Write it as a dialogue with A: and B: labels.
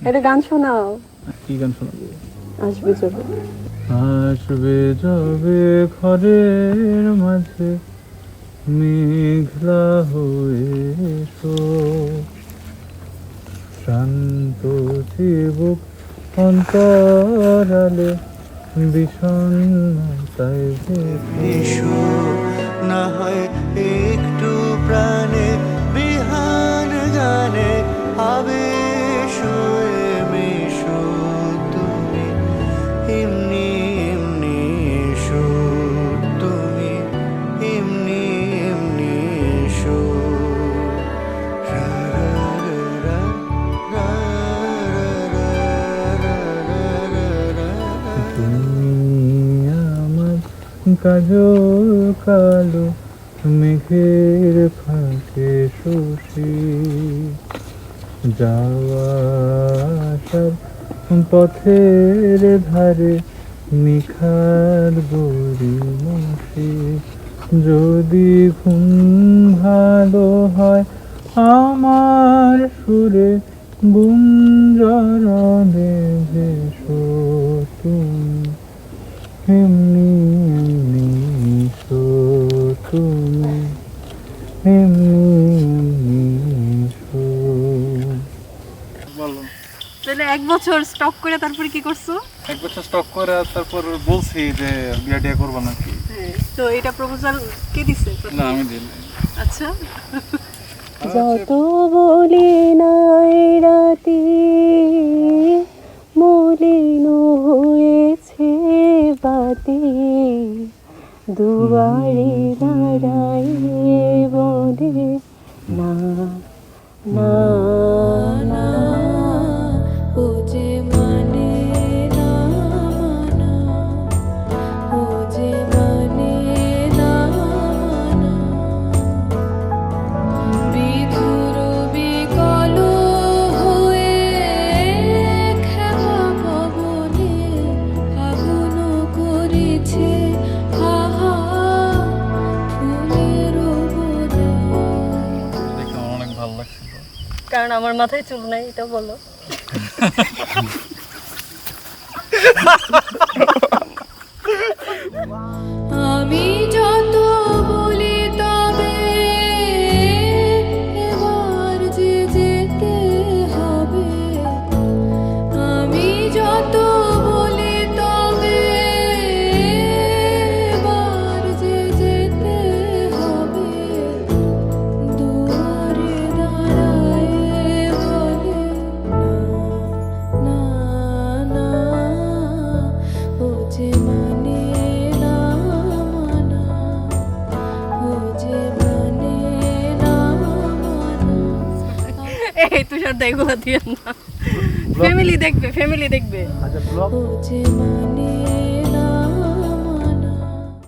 A: একটা গান শোনাও।
B: কি গান শোনাবো?
A: আসবে চলো।
B: আসবে যবে ঘরের মাঝে মেঘলা হয়ে এসো, শান্ত চিবুক অন্তরালে বিষণ্ণতায়
C: এসো না হয় একটু প্রাণে বিহান গানে আবেশ হয়ে মেশো তুমি এমনি এমনি এসো তুমি এমনি এমনি এসো রা রা রা রা রা রা রা রা।
B: তুমি আমার কাজল কালো মেঘের ফাঁকে শশী, যাওয়া আসার পথের ধারে নিখাদ বড়ি মশি, যদি ঘুম ভালো হয় আমার সুরে গুঞ্জরণে ভেসো তুমি এমনি এমনি এসো তুমি এমনি এমনি এসো। বলো।
A: তাহলে 1 বছর স্টপ করে তারপরে কি করছো?
B: 1 বছর স্টপ করে তারপর বলছি যে বিয়ে টিয়া করবো নাকি।
A: তো এটা প্রপোজাল কে দিছে?
B: না আমি দিই।
A: আচ্ছা,
D: যত বলি নাই রাতি মলিন হয়েছে বাতি, দুয়ারে দাঁড়াইয়ে বলে না না না, ও যে মানে না মানা, ও যে মানে না মানা। বিধুর বিকল হয়ে খেলা পবনে আগুন করেছে হাহা ফুলের বনে।
B: দেখে আমার অনেক ভালো লাগছিল।
A: কারণ আমার মাথায় চুল নাই, এটা বলো।
D: আমি যত বলি তবে এবার যে যেতে হবে, আমি যত বলি তবে এবার যে যেতে হবে, দুয়ারে দাঁড়ায় বলে না না না, ও যে মানে না মানা, ও যে মানে না মানা।
A: এই তুষার দা এগুলো দিয়ে না, ফ্যামিলি দেখবে, ফ্যামিলি দেখবে।
B: আচ্ছা ব্লগ
D: ও যে মানে না